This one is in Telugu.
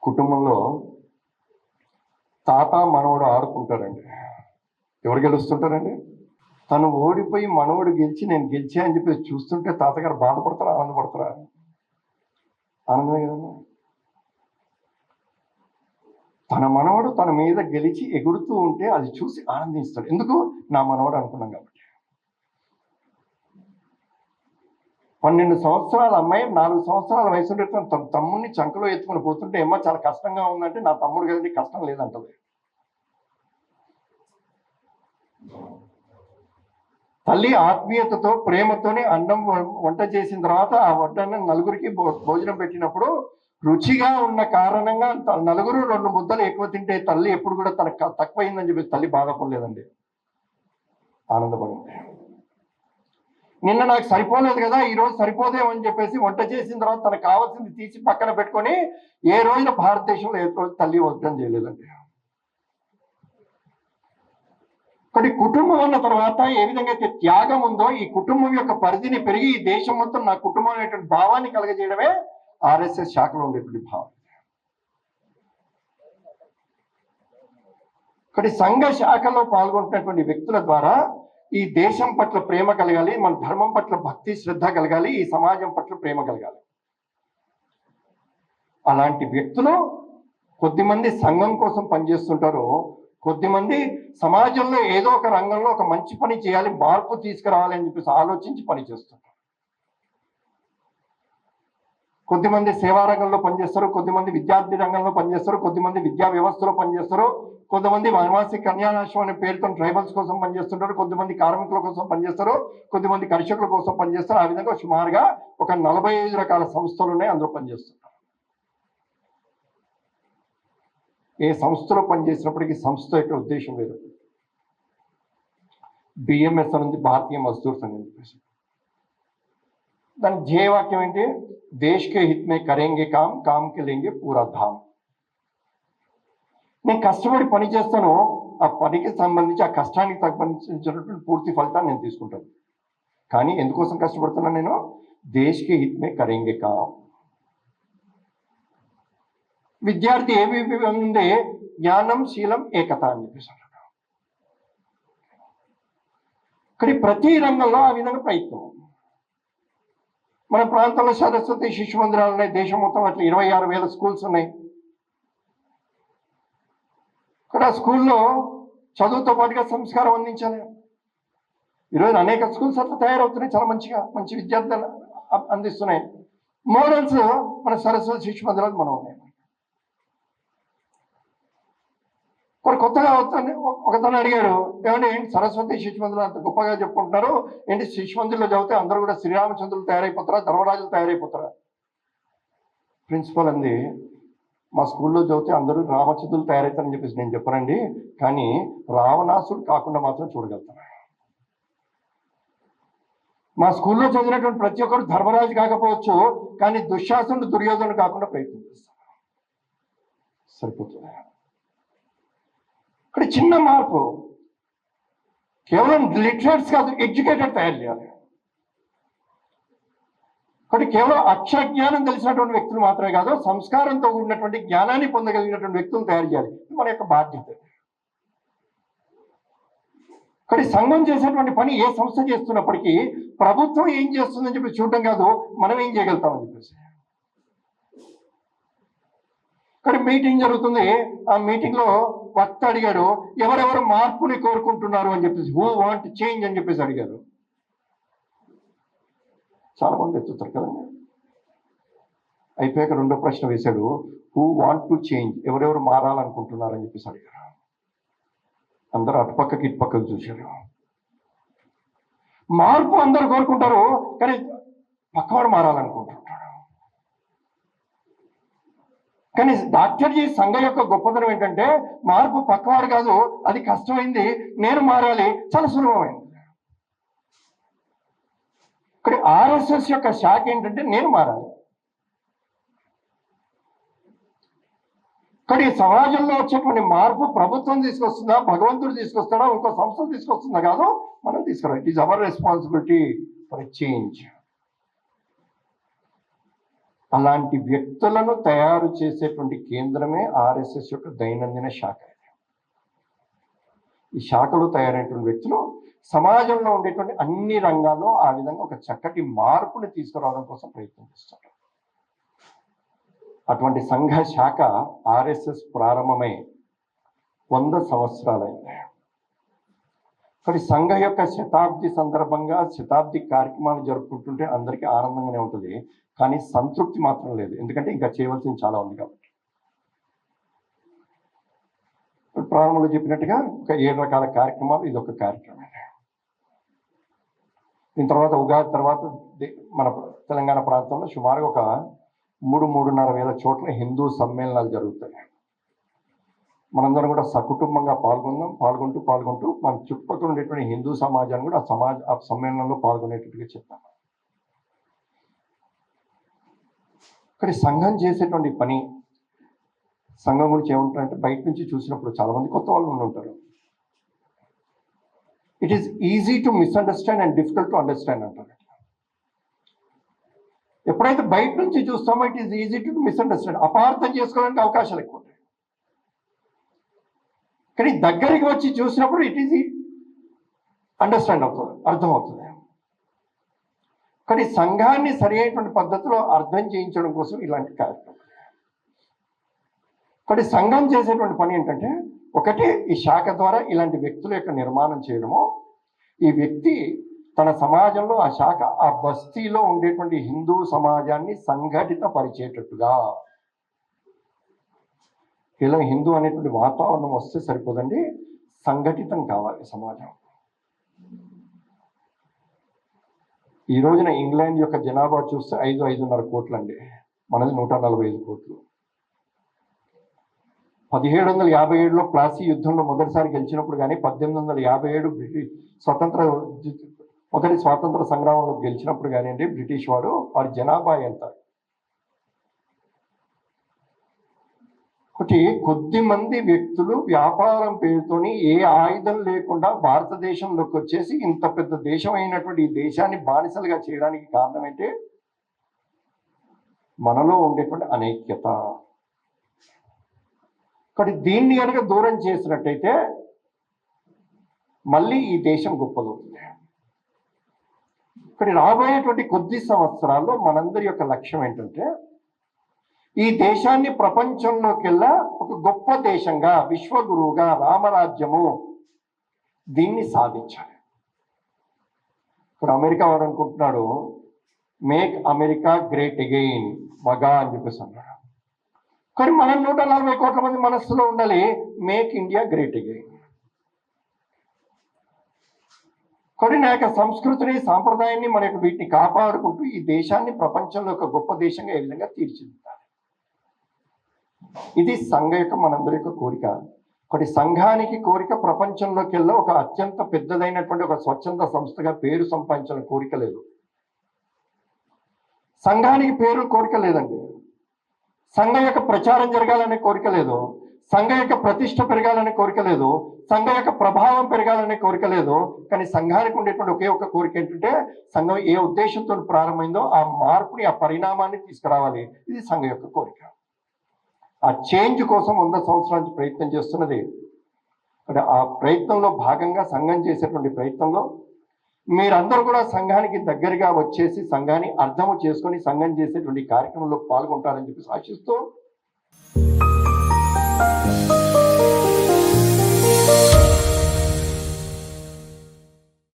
కుటుంబంలో తాత మనవడు ఆడుకుంటారండి. ఎవరు గెలుస్తుంటారండి? తను ఓడిపోయి మనవడు గెలిచి నేను గెలిచా అని చెప్పేసి చూస్తుంటే తాతగారు బాధపడతారా, ఆనందపడతారా? ఆనందమే కదండి. తన మనవడు తన మీద గెలిచి ఎగురుతూ ఉంటే అది చూసి ఆనందిస్తాడు. ఎందుకు? నా మనవడు అనుకున్నాం కాబట్టి. 12 సంవత్సరాల అమ్మాయి 4 సంవత్సరాల వయసు ఉంటే తన తమ్ముడిని చంకలో ఎత్తుకొని పోతుంటే ఏమో చాలా కష్టంగా ఉందంటే నా తమ్ముడు కదండి, కష్టం లేదంటది. తల్లి ఆత్మీయతతో ప్రేమతోనే అన్నం వంట చేసిన తర్వాత ఆ వంటను నలుగురికి భోజనం పెట్టినప్పుడు రుచిగా ఉన్న కారణంగా నలుగురు 2 ముద్దలు ఎక్కువ తింటే తల్లి ఎప్పుడు కూడా తనకు తక్కువైందని చెప్పి తల్లి బాధపడలేదండి, ఆనందపడింది. నిన్న నాకు సరిపోలేదు కదా, ఈ రోజు సరిపోదేమని చెప్పేసి వంట చేసిన తర్వాత తనకు కావాల్సింది తీసి పక్కన పెట్టుకొని ఏ రోజున భారతదేశంలో ఏ రోజు తల్లి వద్దం చేయలేదండి. కానీ కుటుంబం అన్న తర్వాత ఏ విధంగా అయితే త్యాగం ఉందో ఈ కుటుంబం యొక్క పరిధిని పెరిగి ఈ దేశం మొత్తం నా కుటుంబం అనేటువంటి భావాన్ని కలగజేయడమే ఆర్ఎస్ఎస్ శాఖలో ఉండేటువంటి భావం. కానీ సంఘ శాఖలో పాల్గొంటున్నటువంటి వ్యక్తుల ద్వారా ఈ దేశం పట్ల ప్రేమ కలగాలి, మన ధర్మం పట్ల భక్తి శ్రద్ధ కలగాలి, ఈ సమాజం పట్ల ప్రేమ కలగాలి. అలాంటి వ్యక్తులు కొద్దిమంది సంఘం కోసం పనిచేస్తుంటారు, కొద్దిమంది సమాజంలో ఏదో ఒక రంగంలో ఒక మంచి పని చేయాలి, మార్పు తీసుకురావాలి అని చెప్పేసి ఆలోచించి పనిచేస్తుంటారు. కొద్దిమంది సేవా రంగంలో పనిచేస్తారు, కొద్దిమంది విద్యార్థి రంగంలో పనిచేస్తారు, కొద్దిమంది విద్యా వ్యవస్థలో పనిచేస్తారు, కొంతమంది వనవాసి కన్యారాశ్రం అనే పేరుతో ట్రైబల్స్ కోసం పనిచేస్తుంటారు, కొంతమంది కార్మికుల కోసం పనిచేస్తారు, కొంతమంది కర్షకుల కోసం పనిచేస్తారు. ఆ విధంగా సుమారుగా ఒక 45 రకాల సంస్థలు ఉన్నాయి, అందులో పనిచేస్తుంటారు. ఏ సంస్థలో పనిచేసినప్పటికీ సంస్థ యొక్క ఉద్దేశం వేరు. బిఎంఎస్ అనేది భారతీయ మజ్దూర్ సంఘం చెప్పేసి దాని ధ్యేయవాక్యం ఏంటి? దేశ్ కే హిత్ మే కరేంగే కామ్, కామ్ కే లేంగే పూరా ధామ్. నేను కష్టపడి పని చేస్తాను, ఆ పనికి సంబంధించి ఆ కష్టానికి సంబంధించినటువంటి పూర్తి ఫలితాన్ని నేను తీసుకుంటాను. కానీ ఎందుకోసం కష్టపడుతున్నాను నేను? దేశ్ కే హిత్ మే కరేంగే కామ్. విద్యార్థి ఏబీపీ ఉంది, జ్ఞానం శీలం ఏకత అని చెప్పేసి అంటారు. కానీ ప్రతి రంగంలో ఆ విధంగా ప్రయత్నం. మన ప్రాంతంలో సరస్వతి శిశు మందిరాలు ఉన్నాయి, దేశం మొత్తం అట్లా 26,000 స్కూల్స్ ఉన్నాయి. ఇక్కడ స్కూల్లో చదువుతో పాటుగా సంస్కారం అందించాలి. ఈరోజు అనేక స్కూల్స్ అట్లా తయారవుతున్నాయి, చాలా మంచిగా మంచి విద్యార్థులు అందిస్తున్నాయి. మోడల్స్ మన సరస్వతి శిశు మందిరాలు మనం ఉన్నాయి. కొన్ని కొత్తగా ఒకతను అడిగాడు, ఏమంటే ఏంటి సరస్వతి శిశు మందిరం అంత గొప్పగా చెప్పుకుంటున్నారు, ఏంటి శిశు మందిరంలో చదివితే అందరూ కూడా శ్రీరామచంద్రులు తయారైపోతారా, ధర్మరాజులు తయారైపోతారా? ప్రిన్సిపల్ అంది, మా స్కూల్లో చదివితే అందరూ రామచంద్రులు తయారవుతారని చెప్పేసి నేను చెప్పనండి, కానీ రావణాసుడు కాకుండా మాత్రం చూడగలుగుతాను. మా స్కూల్లో చదివినటువంటి ప్రతి ఒక్కరు ధర్మరాజు కాకపోవచ్చు, కానీ దుశ్శాసనుడు దుర్యోధనుడు కాకుండా ప్రయత్నం చేస్తాను. సరిపోతుంది. ఇక్కడ చిన్న మార్పు, కేవలం లిటరేట్స్ కాదు, ఎడ్యుకేటెడ్ తయారు చేయాలి. కాబట్టి కేవలం అక్షర జ్ఞానం తెలిసినటువంటి వ్యక్తులు మాత్రమే కాదు, సంస్కారంతో కూడినటువంటి జ్ఞానాన్ని పొందగలిగినటువంటి వ్యక్తులను తయారు చేయాలి. ఇది మన యొక్క బాధ్యత. కానీ సంఘం చేసేటువంటి పని ఏ సంస్థ చేస్తున్నప్పటికీ ప్రభుత్వం ఏం చేస్తుందని చెప్పి చూడటం కాదు, మనం ఏం చేయగలుగుతామని చెప్పేసి. ఇక్కడ మీటింగ్ జరుగుతుంది, ఆ మీటింగ్ లో వక్త అడిగాడు, ఎవరెవరు మార్పుని కోరుకుంటున్నారు అని చెప్పేసి, హూ వాంట్ చేంజ్ అని చెప్పేసి అడిగారు. చాలా మంది ఎత్తుతారు కదండి. అయిపోయాక రెండో ప్రశ్న వేశాడు, హూ వాంట్ టు చేంజ్, ఎవరెవరు మారాలనుకుంటున్నారు అని చెప్పేసి అడిగారు. అందరూ అటుపక్కకి ఇటుపక్కకి చూశారు. మార్పు అందరూ కోరుకుంటారు, కానీ పక్కవాడు మారాలనుకుంటుంటాడు. కానీ డాక్టర్జీ సంఘం యొక్క గొప్పతనం ఏంటంటే మార్పు పక్కవాడు కాదు, అది కష్టమైంది, నేను మారాలి, చాలా సులభమైంది. ఇక్కడ ఆర్ఎస్ఎస్ యొక్క శాఖ ఏంటంటే నేను మారాలి. కానీ సమాజంలో వచ్చేటువంటి మార్పు ప్రభుత్వం తీసుకొస్తుందా, భగవంతుడు తీసుకొస్తాడా, ఇంకో సంస్థ తీసుకొస్తుందా కాదు, మనం తీసుకురావాలి. It is our responsibility for a change. అలాంటి వ్యక్తులను తయారు చేసేటువంటి కేంద్రమే ఆర్ఎస్ఎస్ యొక్క దైనందిన శాఖ. ఈ శాఖలో తయారైనటువంటి వ్యక్తులు సమాజంలో ఉండేటువంటి అన్ని రంగాల్లో ఆ విధంగా ఒక చక్కటి మార్పుని తీసుకురావడం కోసం ప్రయత్నం చేస్తారు. అటువంటి సంఘ శాఖ ఆర్ఎస్ఎస్ ప్రారంభమై 100 సంవత్సరాలైంది. కానీ సంఘ యొక్క శతాబ్ది సందర్భంగా శతాబ్ది కార్యక్రమాలు జరుపుకుంటుంటే అందరికీ ఆనందంగానే ఉంటుంది, కానీ సంతృప్తి మాత్రం లేదు. ఎందుకంటే ఇంకా చేయవలసింది చాలా ఉంది కాబట్టి. ప్రారంభంలో చెప్పినట్టుగా ఒక 7 రకాల కార్యక్రమాలు, ఇది ఒక కార్యక్రమే. దీని తర్వాత ఉగాది తర్వాత మన తెలంగాణ ప్రాంతంలో సుమారుగా ఒక 3-3.5 వేల చోట్ల హిందూ సమ్మేళనాలు జరుగుతాయి. మనందరం కూడా సకుటుంబంగా పాల్గొంటూ మన చుట్టుపక్కల ఉండేటువంటి హిందూ సమాజాన్ని కూడా ఆ సమ్మేళనంలో పాల్గొనేటట్టుగా చెప్తాం. కానీ సంఘం చేసేటువంటి పని, సంఘం గురించి ఏమంటారంటే బయట నుంచి చూసినప్పుడు చాలా మంది కొత్త వాళ్ళు ఉంటారు. It is easy to misunderstand and difficult to understand అంటారు. ఎప్పుడైతే బయట నుంచి చూస్తామో it is easy to misunderstand, అపార్థం చేసుకోవడానికి అవకాశాలు ఎక్కువ ఉంటాయి. కానీ దగ్గరికి వచ్చి చూసినప్పుడు ఇట్ ఈజ్ అండర్స్టాండ్ అవుతుంది, అర్థమవుతుంది. కానీ సంఘాన్ని సరి అయినటువంటి పద్ధతిలో అర్థం చేయించడం కోసం ఇలాంటి కార్యక్రమం. కానీ సంఘం చేసేటువంటి పని ఏంటంటే, ఒకటి ఈ శాఖ ద్వారా ఇలాంటి వ్యక్తుల యొక్క నిర్మాణం చేయడము, ఈ వ్యక్తి తన సమాజంలో ఆ శాఖ ఆ బస్తీలో ఉండేటువంటి హిందూ సమాజాన్ని సంఘటిత పరిచేటట్టుగా. ఇలా హిందూ అనేటువంటి వాతావరణం వస్తే సరిపోదండి, సంఘటితం కావాలి సమాజం. ఈ రోజున ఇంగ్లాండ్ యొక్క జనాభా చూస్తే 5-5.5 కోట్లు అండి, మనది 145 కోట్లు. 1757లో ప్లాసీ యుద్ధంలో మొదటిసారి గెలిచినప్పుడు కానీ 1857 మొదటి స్వాతంత్ర సంగ్రామంలో గెలిచినప్పుడు కానివ్వండి, బ్రిటిష్ వారి జనాభా ఎంత? ఒకటి, కొద్ది మంది వ్యక్తులు వ్యాపారం పేరుతోని ఏ ఆయుధం లేకుండా భారతదేశంలోకి వచ్చేసి ఇంత పెద్ద దేశం అయినటువంటి ఈ దేశాన్ని బానిసలుగా చేయడానికి కారణం ఏంటి? మనలో ఉండేటువంటి అనైక్యత. కాబట్టి దీన్ని కనుక దూరం చేసినట్టయితే మళ్ళీ ఈ దేశం గొప్పదవుతుంది. కానీ రాబోయేటువంటి కొద్ది సంవత్సరాల్లో మనందరి యొక్క లక్ష్యం ఏంటంటే, ఈ దేశాన్ని ప్రపంచంలోకెల్లా ఒక గొప్ప దేశంగా, విశ్వగురువుగా, రామరాజ్యము దీన్ని సాధించాలి. ఇప్పుడు అమెరికా వాడు అనుకుంటున్నాడు మేక్ అమెరికా గ్రేట్ అగైన్ మగా అని చెప్పేసి అన్నాడు. కానీ మనం 140 కోట్ల మంది మనస్సులో ఉండాలి మేక్ ఇండియా గ్రేట్ అగైన్. కానీ నా యొక్క సంస్కృతిని, సాంప్రదాయాన్ని, మన యొక్క వీటిని కాపాడుకుంటూ ఈ దేశాన్ని ప్రపంచంలో ఒక గొప్ప దేశంగా ఏ విధంగా తీర్చిదిద్దాలి. ఇది సంఘ యొక్క మనందరి యొక్క కోరిక. ఒకటి, సంఘానికి కోరిక ప్రపంచంలోకెల్లా ఒక అత్యంత పెద్దదైనటువంటి ఒక స్వచ్ఛంద సంస్థగా పేరు సంపాదించాలని కోరిక లేదు. సంఘానికి పేరు కోరిక లేదండి. సంఘం యొక్క ప్రచారం జరగాలనే కోరిక లేదు. సంఘం యొక్క ప్రతిష్ట పెరగాలనే కోరిక లేదు. సంఘం యొక్క ప్రభావం పెరగాలనే కోరిక లేదు. కానీ సంఘానికి ఉండేటువంటి ఒకే ఒక కోరిక ఏంటంటే, సంఘం ఏ ఉద్దేశంతో ప్రారంభమైందో ఆ మార్పుని, ఆ పరిణామాన్ని తీసుకురావాలి. ఇది సంఘం యొక్క కోరిక. ఆ చేంజ్ కోసం 100 సంవత్సరాల నుంచి ప్రయత్నం చేస్తున్నది. అంటే ఆ ప్రయత్నంలో భాగంగా సంఘం చేసేటువంటి ప్రయత్నంలో మీరందరూ కూడా సంఘానికి దగ్గరగా వచ్చేసి సంఘాన్ని అర్థము చేసుకొని సంఘం చేసేటువంటి కార్యక్రమంలో పాల్గొంటారని చెప్పి ఆశిస్తూ